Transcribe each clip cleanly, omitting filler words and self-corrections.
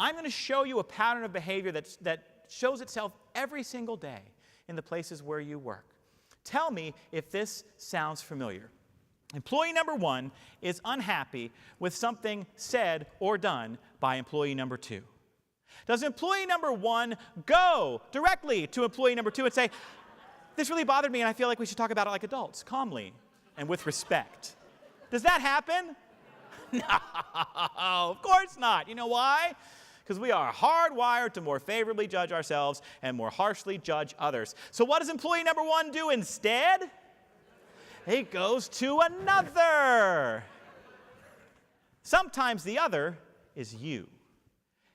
I'm going to show you a pattern of behavior that shows itself every single day in the places where you work. Tell me if this sounds familiar. Employee number 1 is unhappy with something said or done by employee number 2. Does employee number 1 go directly to employee number 2 and say, this really bothered me and I feel like we should talk about it like adults, calmly and with respect? Does that happen? No, of course not. You know why? Because we are hardwired to more favorably judge ourselves and more harshly judge others. So what does employee number 1 do instead? It goes to another. Sometimes the other is you.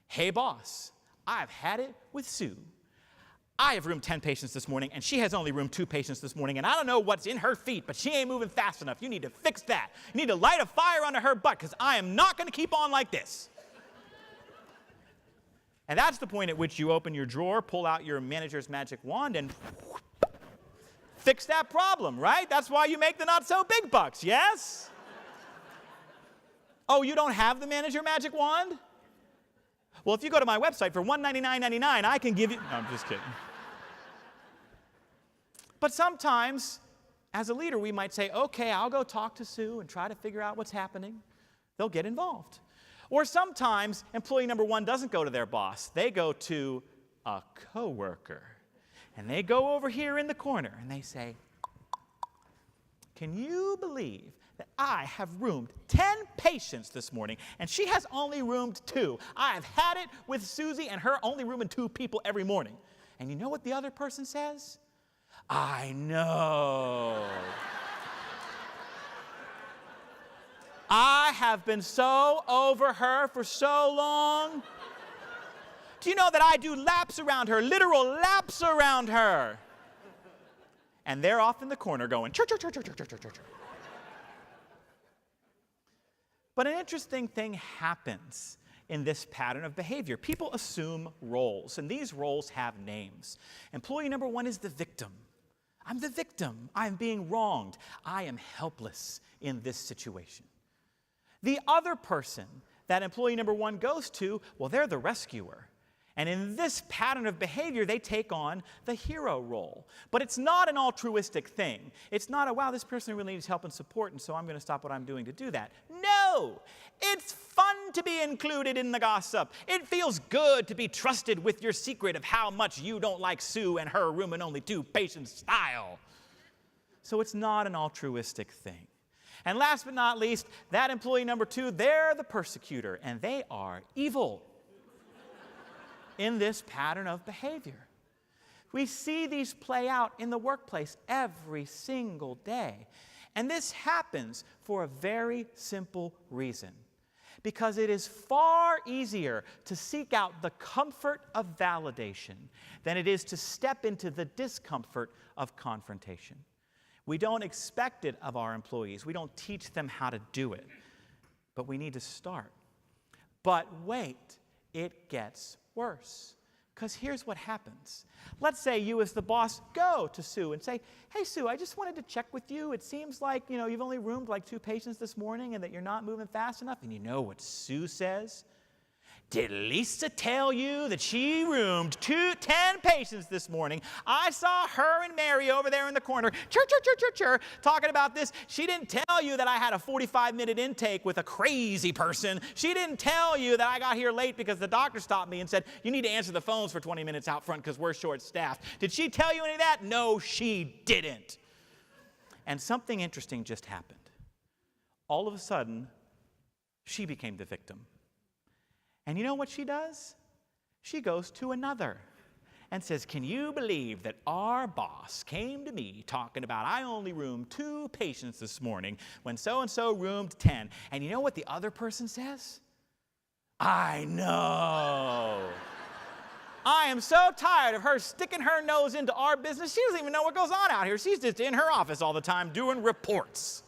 Hey, boss, I've had it with Sue. I have roomed 10 patients this morning, and she has only roomed 2 patients this morning, and I don't know what's in her feet, but she ain't moving fast enough. You need to fix that. You need to light a fire under her butt, because I am not going to keep on like this. And that's the point at which you open your drawer, pull out your manager's magic wand, and fix that problem, right? That's why you make the not-so-big bucks, yes? Oh, you don't have the manager magic wand? Well, if you go to my website for $199.99, I can give you... No, I'm just kidding. But sometimes, as a leader, we might say, okay, I'll go talk to Sue and try to figure out what's happening. They'll get involved. Or sometimes, employee number 1 doesn't go to their boss. They go to a coworker. And they go over here in the corner and they say, can you believe that I have roomed 10 patients this morning and she has only roomed 2? I've had it with Susie and her only rooming 2 people every morning. And you know what the other person says? I know. I have been so over her for so long. Do you know that I do laps around her, literal laps around her? And they're off in the corner going, chur, chur, chur, chur, chur, chur, chur, chur. But an interesting thing happens in this pattern of behavior. People assume roles, and these roles have names. Employee number 1 is the victim. I'm the victim. I'm being wronged. I am helpless in this situation. The other person that employee number 1 goes to, well, they're the rescuer. And in this pattern of behavior, they take on the hero role. But it's not an altruistic thing. It's not a, wow, this person really needs help and support, and so I'm going to stop what I'm doing to do that. No! It's fun to be included in the gossip. It feels good to be trusted with your secret of how much you don't like Sue and her room and only 2 patients style. So it's not an altruistic thing. And last but not least, that employee number 2, they're the persecutor, and they are evil in this pattern of behavior. We see these play out in the workplace every single day. And this happens for a very simple reason. Because it is far easier to seek out the comfort of validation than it is to step into the discomfort of confrontation. We don't expect it of our employees. We don't teach them how to do it. But we need to start. But wait, it gets worse. Because here's what happens. Let's say you as the boss go to Sue and say, hey, Sue, I just wanted to check with you. It seems like, you've only roomed like 2 patients this morning and that you're not moving fast enough. And you know what Sue says? Did Lisa tell you that she roomed 10 patients this morning? I saw her and Mary over there in the corner, talking about this. She didn't tell you that I had a 45-minute intake with a crazy person. She didn't tell you that I got here late because the doctor stopped me and said, you need to answer the phones for 20 minutes out front because we're short-staffed. Did she tell you any of that? No, she didn't. And something interesting just happened. All of a sudden, she became the victim. And you know what she does? She goes to another and says, can you believe that our boss came to me talking about I only roomed 2 patients this morning when so-and-so roomed 10. And you know what the other person says? I know. I am so tired of her sticking her nose into our business. She doesn't even know what goes on out here. She's just in her office all the time doing reports.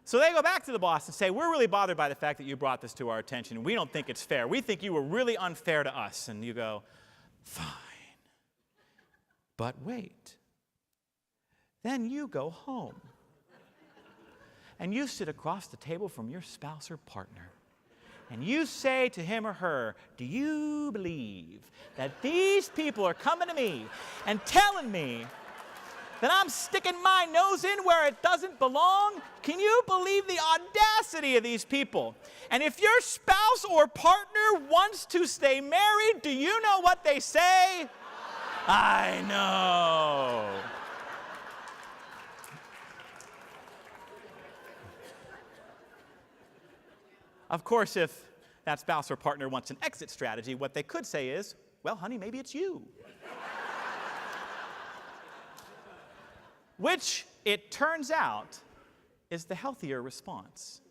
So they go back to the boss and say, we're really bothered by the fact that you brought this to our attention. We don't think it's fair. We think you were really unfair to us. And you go, fine. But wait. Then you go home. and you sit across the table from your spouse or partner, and you say to him or her, do you believe that these people are coming to me and telling me that I'm sticking my nose in where it doesn't belong? Can you believe the audacity of these people? And if your spouse or partner wants to stay married, do you know what they say? I know. Of course, if that spouse or partner wants an exit strategy, what they could say is, well, honey, maybe it's you. Which, it turns out, is the healthier response.